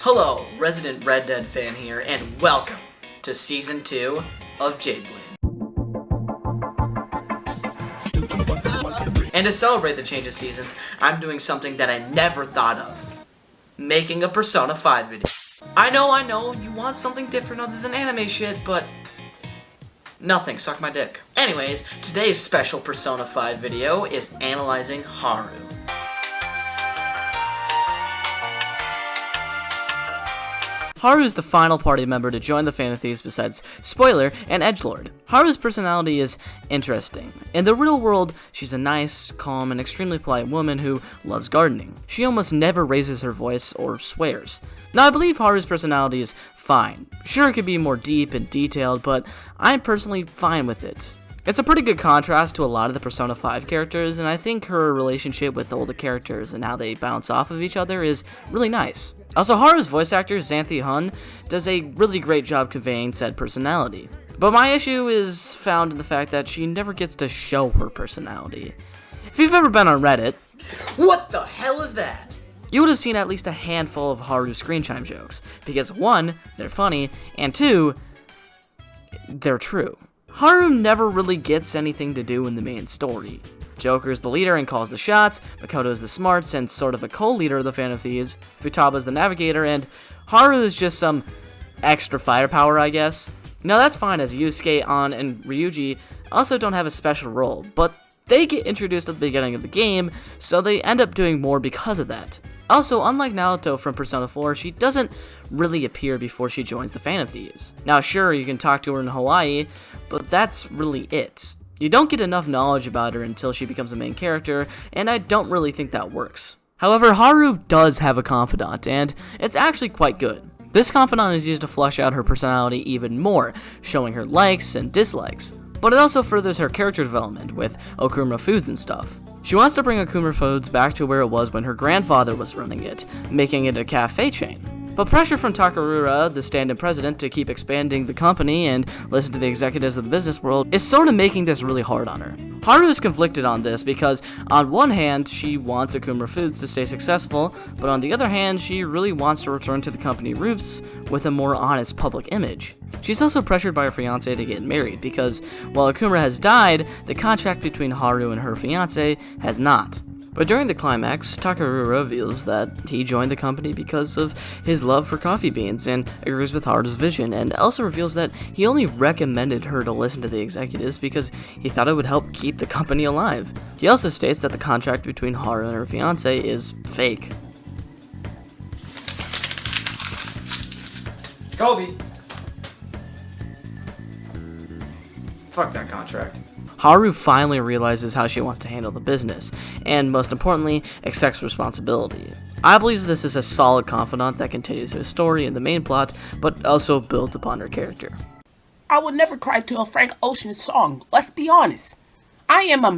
Hello, resident Red Dead fan here, and welcome to Season 2 of JadeBlade. And to celebrate the change of seasons, I'm doing something that I never thought of. Making a Persona 5 video. I know, you want something different other than anime shit, but nothing, suck my dick. Anyways, today's special Persona 5 video is analyzing Haru. Haru is the final party member to join the Phantom Thieves besides Spoiler and Edgelord. Haru's personality is interesting. In the real world, she's a nice, calm, and extremely polite woman who loves gardening. She almost never raises her voice or swears. Now, I believe Haru's personality is fine. Sure, it could be more deep and detailed, but I'm personally fine with it. It's a pretty good contrast to a lot of the Persona 5 characters, and I think her relationship with all the characters and how they bounce off of each other is really nice. Also, Haru's voice actor, Xanthi Hun, does a really great job conveying said personality. But my issue is found in the fact that she never gets to show her personality. If you've ever been on Reddit, what the hell is that? You would have seen at least a handful of Haru Screentime jokes, because 1, they're funny, and 2, they're true. Haru never really gets anything to do in the main story. Joker's the leader and calls the shots, Makoto's the smarts and sort of a co-leader of the Phantom Thieves, Futaba's the navigator, and Haru is just some extra firepower, I guess. Now that's fine, as Yusuke, An, and Ryuji also don't have a special role, but they get introduced at the beginning of the game, so they end up doing more because of that. Also, unlike Naoto from Persona 4, she doesn't really appear before she joins the Phantom Thieves. Now sure, you can talk to her in Hawaii, but that's really it. You don't get enough knowledge about her until she becomes a main character, and I don't really think that works. However, Haru does have a confidant, and it's actually quite good. This confidant is used to flesh out her personality even more, showing her likes and dislikes. But it also furthers her character development with Okumura Foods and stuff. She wants to bring Okumura Foods back to where it was when her grandfather was running it, making it a cafe chain. But pressure from Takarura, the stand-in president, to keep expanding the company and listen to the executives of the business world is sort of making this really hard on her. Haru is conflicted on this because, on one hand, she wants Okumura Foods to stay successful, but on the other hand, she really wants to return to the company roots with a more honest public image. She's also pressured by her fiancé to get married because, while Okumura has died, the contract between Haru and her fiancé has not. But during the climax, Takarura reveals that he joined the company because of his love for coffee beans and agrees with Haru's vision, and also reveals that he only recommended her to listen to the executives because he thought it would help keep the company alive. He also states that the contract between Haru and her fiancé is fake. Kobe! Fuck that contract. Haru finally realizes how she wants to handle the business, and most importantly, accepts responsibility. I believe this is a solid confidant that continues her story in the main plot, but also builds upon her character. I would never cry to a Frank Ocean song, let's be honest. I am a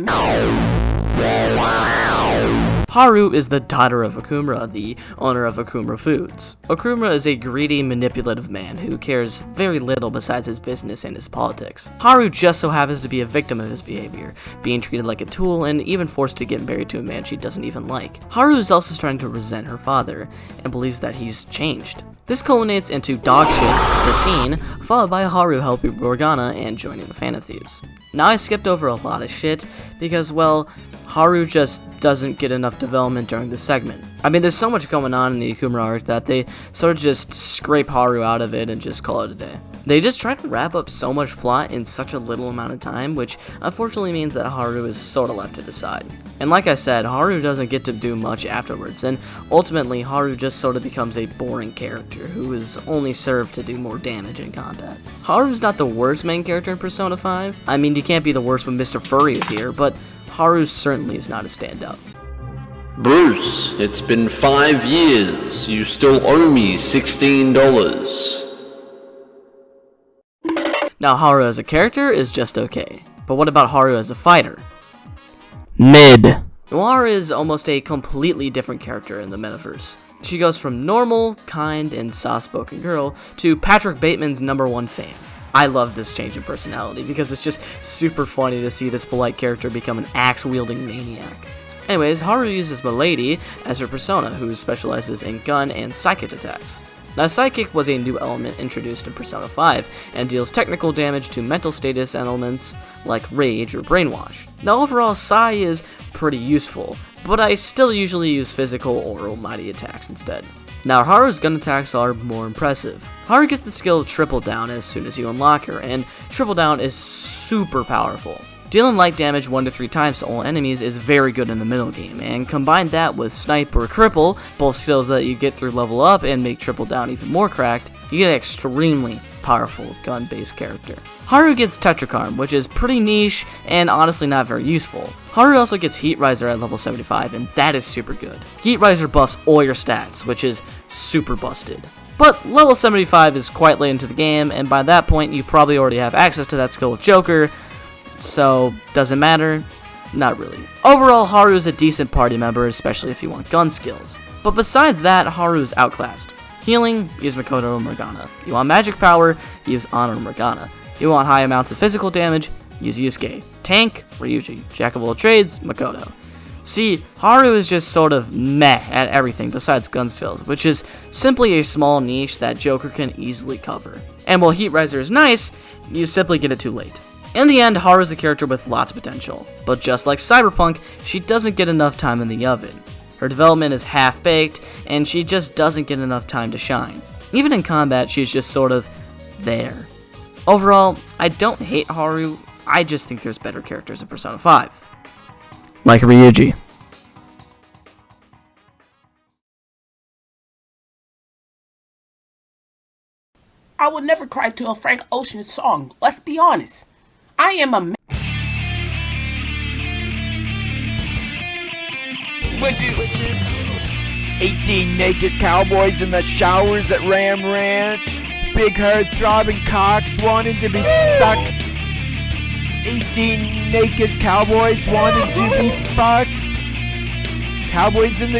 Haru is the daughter of Okumura, the owner of Okumura Foods. Okumura is a greedy, manipulative man who cares very little besides his business and his politics. Haru just so happens to be a victim of his behavior, being treated like a tool and even forced to get married to a man she doesn't even like. Haru is also starting to resent her father and believes that he's changed. This culminates into dog shit, the scene, followed by Haru helping Morgana and joining the Phantom Thieves. Now I skipped over a lot of shit because, well, Haru just doesn't get enough development during this segment. I mean, there's so much going on in the Okumura arc that they sort of just scrape Haru out of it and just call it a day. They just try to wrap up so much plot in such a little amount of time, which unfortunately means that Haru is sort of left to the side. And like I said, Haru doesn't get to do much afterwards, and ultimately Haru just sort of becomes a boring character who is only served to do more damage in combat. Haru's not the worst main character in Persona 5. I mean, you can't be the worst when Mr. Furry is here, but Haru certainly is not a standout. Bruce, it's been 5 years. You still owe me $16. Now, Haru as a character is just okay. But what about Haru as a fighter? Mid. Noir is almost a completely different character in the metaverse. She goes from normal, kind, and soft-spoken girl to Patrick Bateman's #1 fan. I love this change in personality because it's just super funny to see this polite character become an axe-wielding maniac. Anyways, Haru uses Milady as her persona, who specializes in gun and psychic attacks. Now, Psychic was a new element introduced in Persona 5, and deals technical damage to mental status elements like Rage or Brainwash. Now, overall, Psy is pretty useful, but I still usually use physical or almighty attacks instead. Now, Haru's gun attacks are more impressive. Haru gets the skill Triple Down as soon as you unlock her, and Triple Down is super powerful. Dealing light damage 1 to 3 times to all enemies is very good in the middle game, and combine that with Snipe or Cripple, both skills that you get through level up and make Triple Down even more cracked, you get an extremely powerful gun-based character. Haru gets Tetrakarm, which is pretty niche and honestly not very useful. Haru also gets Heat Riser at level 75, and that is super good. Heat Riser buffs all your stats, which is super busted. But level 75 is quite late into the game, and by that point you probably already have access to that skill with Joker, so does it matter? Not really. Overall, Haru is a decent party member, especially if you want gun skills. But besides that, Haru is outclassed. Healing, use Makoto or Morgana. You want magic power, use Ana or Morgana. You want high amounts of physical damage, use Yusuke. Tank, Ryuji. Jack of all trades, Makoto. See, Haru is just sort of meh at everything besides gun skills, which is simply a small niche that Joker can easily cover. And while Heat Riser is nice, you simply get it too late. In the end, Haru is a character with lots of potential, but just like Cyberpunk, she doesn't get enough time in the oven. Her development is half-baked, and she just doesn't get enough time to shine. Even in combat, she's just sort of there. Overall, I don't hate Haru, I just think there's better characters in Persona 5. Like Ryuji. I would never cry to a Frank Ocean song, let's be honest. I am a man. Would you 18 naked cowboys in the showers at Ram Ranch, big haired throbbing cocks wanting to be sucked, 18 naked cowboys wanting to be fucked, cowboys in the